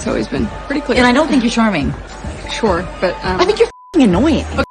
It's always been pretty clear. And I don't think you're charming. Sure, but I think you're f***ing annoying. Okay.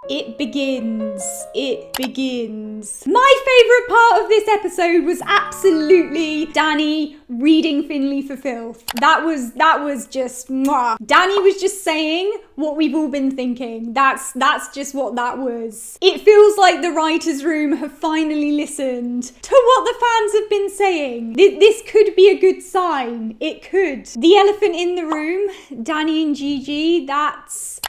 It begins. It begins. My favourite part of this episode was absolutely Danny reading Finley for filth. That was just mwah. Danny was just saying what we've all been thinking. That's just what that was. It feels like the writers' room have finally listened to what the fans have been saying. This could be a good sign. It could. The elephant in the room, Danny and Gigi, that's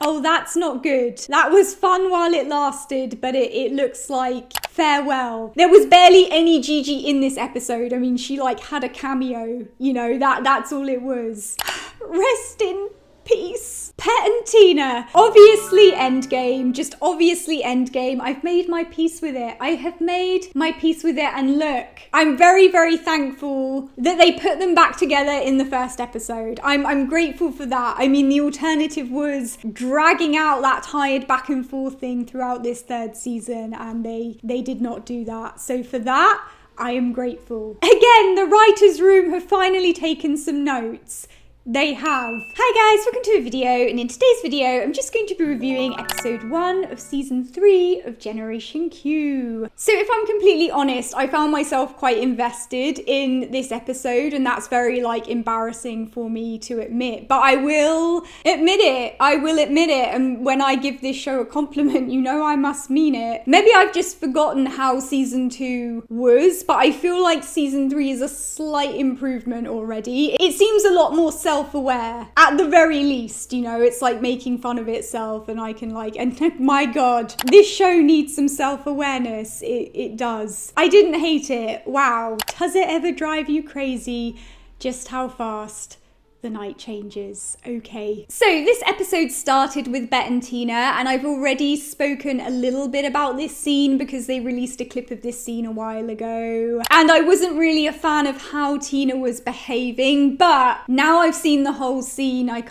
not good. That was fun while it lasted, but it looks like farewell. There was barely any Gigi in this episode. I mean, she like had a cameo, you know, that's all it was. Rest in peace. Pet and Tina. Obviously endgame, just obviously endgame. I've made my peace with it. I have made my peace with it, and look, I'm very, very thankful that they put them back together in the first episode. I'm grateful for that. I mean, the alternative was dragging out that tired back and forth thing throughout this third season, and they did not do that. So for that, I am grateful. Again, the writers' room have finally taken some notes. They have. Hi guys, welcome to a video, and in today's video I'm just going to be reviewing episode 1 of season 3 of Generation Q. So if I'm completely honest, I found myself quite invested in this episode, and that's very like embarrassing for me to admit, but I will admit it, and when I give this show a compliment, you know I must mean it. Maybe I've just forgotten how season 2 was, but I feel like season 3 is a slight improvement already. It seems a lot more self-aware, at the very least, you know, it's like making fun of itself, and I can like, and my god, this show needs some self-awareness. It does. I didn't hate it. Wow. Does it ever drive you crazy just how fast the night changes? Okay. So this episode started with Bette and Tina, and I've already spoken a little bit about this scene because they released a clip of this scene a while ago, and I wasn't really a fan of how Tina was behaving, but now I've seen the whole scene, I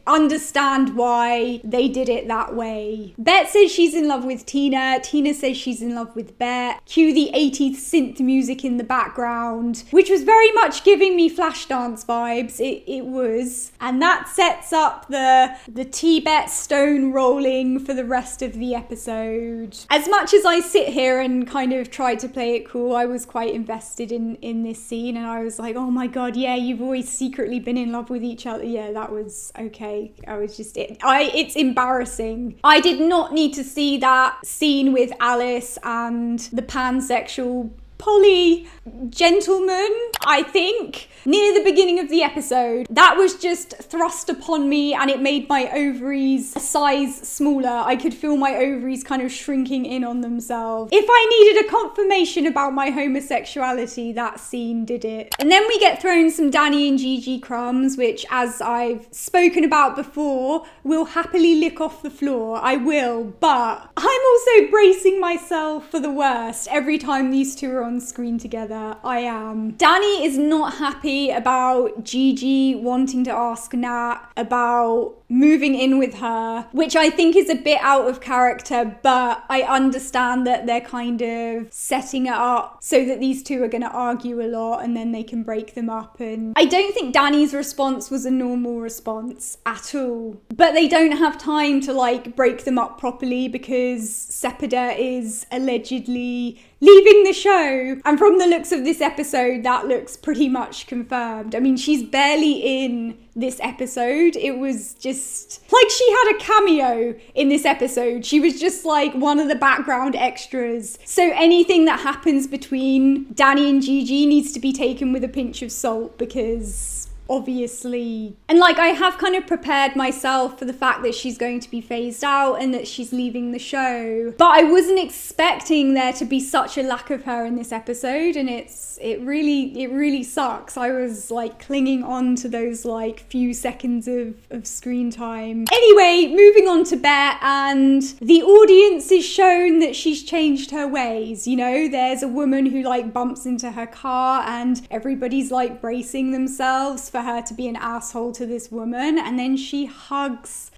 understand why they did it that way. Bette says she's in love with Tina, Tina says she's in love with Bette, cue the 80s synth music in the background, which was very much giving me Flashdance vibes. It was, and that sets up the Tibet stone rolling for the rest of the episode. As much as I sit here and kind of try to play it cool, I was quite invested in this scene, and I was like, oh my god, yeah, you've always secretly been in love with each other. Yeah, that was okay. It's embarrassing. I did not need to see that scene with Alice and the pansexual poly gentleman, I think, near the beginning of the episode. That was just thrust upon me, and it made my ovaries a size smaller. I could feel my ovaries kind of shrinking in on themselves. If I needed a confirmation about my homosexuality, that scene did it. And then we get thrown some Danny and Gigi crumbs, which, as I've spoken about before, will happily lick off the floor. I will, but I'm also bracing myself for the worst every time these two are on screen together. I am. Danny is not happy about Gigi wanting to ask Nat about moving in with her, which I think is a bit out of character, but I understand that they're kind of setting it up so that these two are going to argue a lot and then they can break them up. And I don't think Danny's response was a normal response at all, but they don't have time to like break them up properly because Sepida is allegedly leaving the show, and from the looks of this episode that looks pretty much confirmed. I mean, she's barely in this episode. It was just like she had a cameo in this episode. She was just like one of the background extras. So anything that happens between Danny and Gigi needs to be taken with a pinch of salt, because obviously, and like I have kind of prepared myself for the fact that she's going to be phased out and that she's leaving the show, but I wasn't expecting there to be such a lack of her in this episode, and it really sucks. I was like clinging on to those like few seconds of screen time. Anyway, moving on to Bette, and the audience is shown that she's changed her ways. You know, there's a woman who like bumps into her car and everybody's like bracing themselves for her to be an asshole to this woman, and then she hugs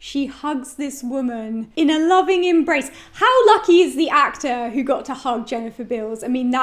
this woman in a loving embrace. How lucky is the actor who got to hug Jennifer Beals? I mean,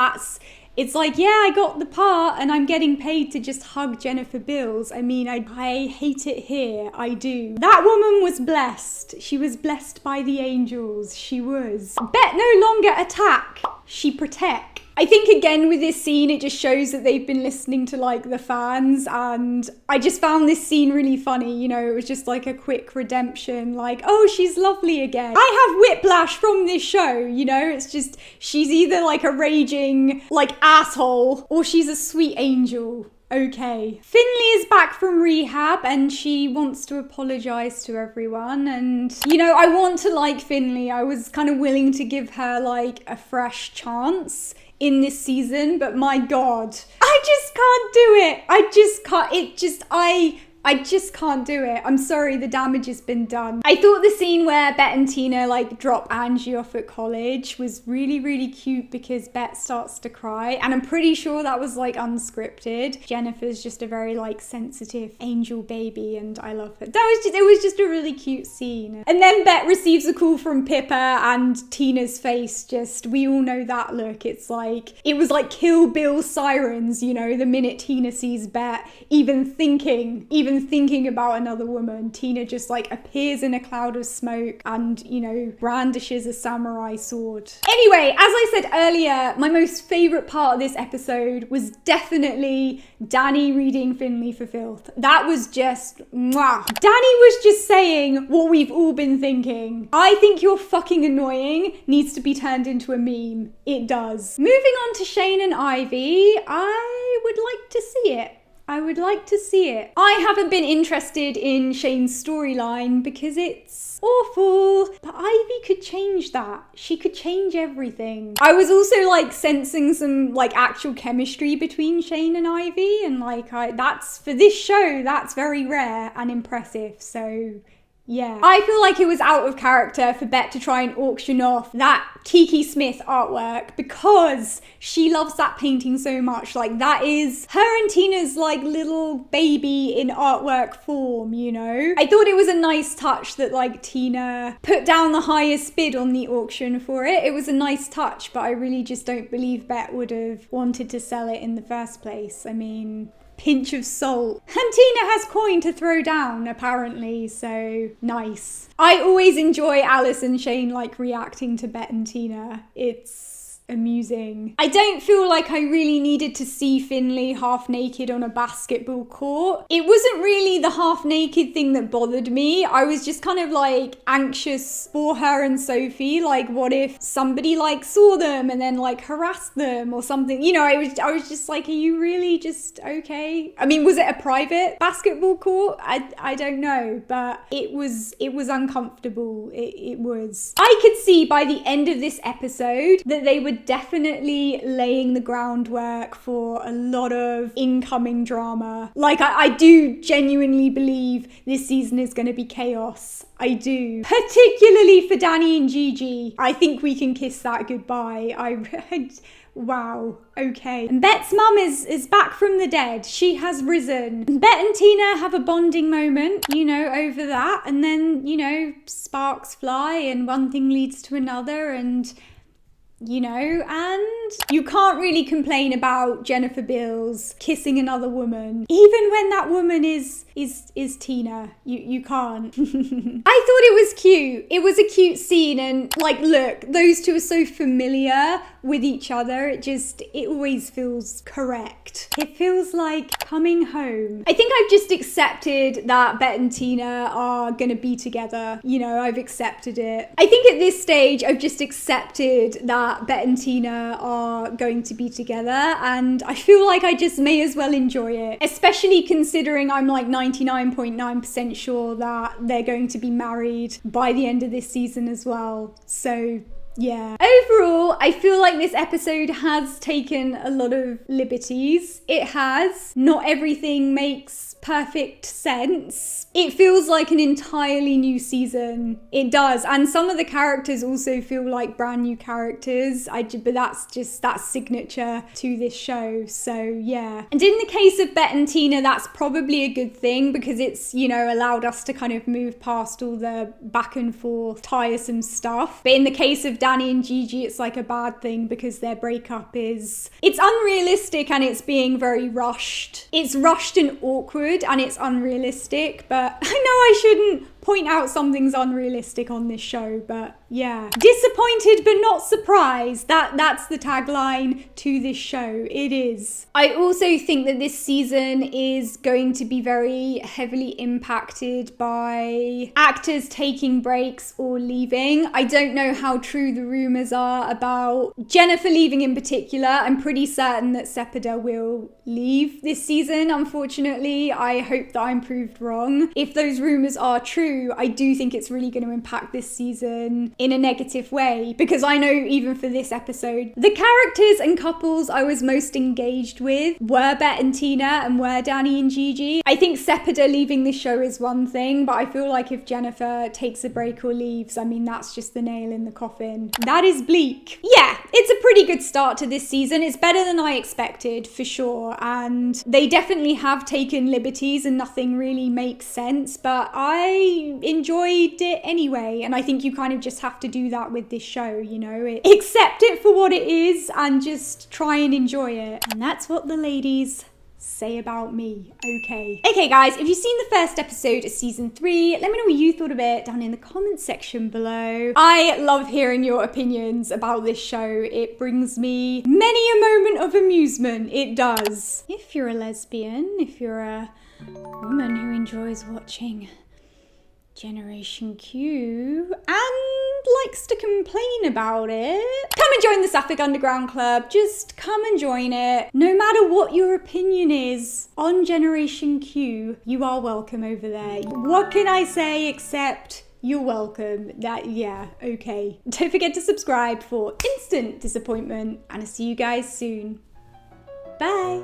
it's like, yeah, I got the part and I'm getting paid to just hug Jennifer Beals. I mean, I hate it here. I do. That woman was blessed. She was blessed by the angels. She was. Bette no longer attack. She protect. I think again with this scene, it just shows that they've been listening to like the fans, and I just found this scene really funny. You know, it was just like a quick redemption, like, oh, she's lovely again. I have whiplash from this show, you know, it's just, she's either like a raging like asshole or she's a sweet angel. Okay. Finley is back from rehab and she wants to apologise to everyone, and you know, I want to like Finley. I was kind of willing to give her like a fresh chance in this season, but my god, I just can't do it. I just can't do it. I'm sorry, the damage has been done. I thought the scene where Bette and Tina like drop Angie off at college was really, really cute because Bette starts to cry, and I'm pretty sure that was like unscripted. Jennifer's just a very like sensitive angel baby and I love her. It was just a really cute scene. And then Bette receives a call from Pippa and Tina's face just, we all know that look. It was like Kill Bill sirens, you know, the minute Tina sees Bette, even thinking about another woman, Tina just like appears in a cloud of smoke and, you know, brandishes a samurai sword. Anyway, as I said earlier, my most favourite part of this episode was definitely Danny reading Finley for filth. That was just mwah. Danny was just saying what we've all been thinking. I think you're fucking annoying needs to be turned into a meme. It does. Moving on to Shane and Ivy, I would like to see it. I haven't been interested in Shane's storyline because it's awful, but Ivy could change that. She could change everything. I was also like sensing some like actual chemistry between Shane and Ivy, and like that's, for this show, that's very rare and impressive, so yeah. I feel like it was out of character for Bette to try and auction off that Kiki Smith artwork because she loves that painting so much. Like, that is her and Tina's like little baby in artwork form, you know? I thought it was a nice touch that like Tina put down the highest bid on the auction for it. It was a nice touch, but I really just don't believe Bette would have wanted to sell it in the first place. I mean, pinch of salt. And Tina has coin to throw down, apparently, so nice. I always enjoy Alice and Shane like reacting to Bette and Tina. It's amusing. I don't feel like I really needed to see Finley half naked on a basketball court. It wasn't really the half naked thing that bothered me. I was just kind of like anxious for her and Sophie. Like, what if somebody like saw them and then like harassed them or something? You know, I was just like, are you really just okay? I mean, was it a private basketball court? I don't know, but it was uncomfortable. It was. I could see by the end of this episode that they were definitely laying the groundwork for a lot of incoming drama. Like, I do genuinely believe this season is going to be chaos. I do. Particularly for Danny and Gigi. I think we can kiss that goodbye. Wow, okay. And Bette's mum is back from the dead. She has risen. Bette and Tina have a bonding moment, you know, over that. And then, you know, sparks fly and one thing leads to another, and you know, and you can't really complain about Jennifer Beals kissing another woman, even when that woman is Tina. You can't. I thought it was cute. It was a cute scene, and like, look, those two are so familiar with each other. It always feels correct. It feels like coming home. I think I've just accepted that Bette and Tina are gonna be together. You know, I've accepted it. I think at this stage, I've just accepted that Bette and Tina are going to be together, and I feel like I just may as well enjoy it, especially considering I'm like 99.9% sure that they're going to be married by the end of this season as well. So Yeah. Overall, I feel like this episode has taken a lot of liberties. It has. Not everything makes perfect sense. It feels like an entirely new season. It does. And some of the characters also feel like brand new characters. But that's signature to this show. So yeah. And in the case of Bette and Tina, that's probably a good thing because it's, you know, allowed us to kind of move past all the back and forth tiresome stuff. But in the case of Danny and Gigi, it's like a bad thing because their breakup it's unrealistic and it's being very rushed. It's rushed and awkward and it's unrealistic, but I know I shouldn't point out something's unrealistic on this show, but yeah. Disappointed but not surprised. That's the tagline to this show. It is. I also think that this season is going to be very heavily impacted by actors taking breaks or leaving. I don't know how true the rumours are about Jennifer leaving in particular. I'm pretty certain that Sepida will leave this season, unfortunately. I hope that I'm proved wrong. If those rumours are true, I do think it's really going to impact this season in a negative way, because I know even for this episode, the characters and couples I was most engaged with were Bette and Tina and were Danny and Gigi. I think Sepida leaving the show is one thing, but I feel like if Jennifer takes a break or leaves, I mean, that's just the nail in the coffin. That is bleak. Yeah, it's a pretty good start to this season. It's better than I expected, for sure, and they definitely have taken liberties and nothing really makes sense, but I enjoyed it anyway, and I think you kind of just have to do that with this show, you know, accept it for what it is and just try and enjoy it. And that's what the ladies say about me. Okay guys, if you've seen the first episode of season 3, let me know what you thought of it down in the comment section below. I love hearing your opinions about this show. It brings me many a moment of amusement. It does. If you're a lesbian, if you're a woman who enjoys watching Generation Q and likes to complain about it, come and join the Sapphic Underground Club. Just come and join it. No matter what your opinion is on Generation Q, you are welcome over there. What can I say except you're welcome? Okay. Don't forget to subscribe for instant disappointment, and I'll see you guys soon. Bye.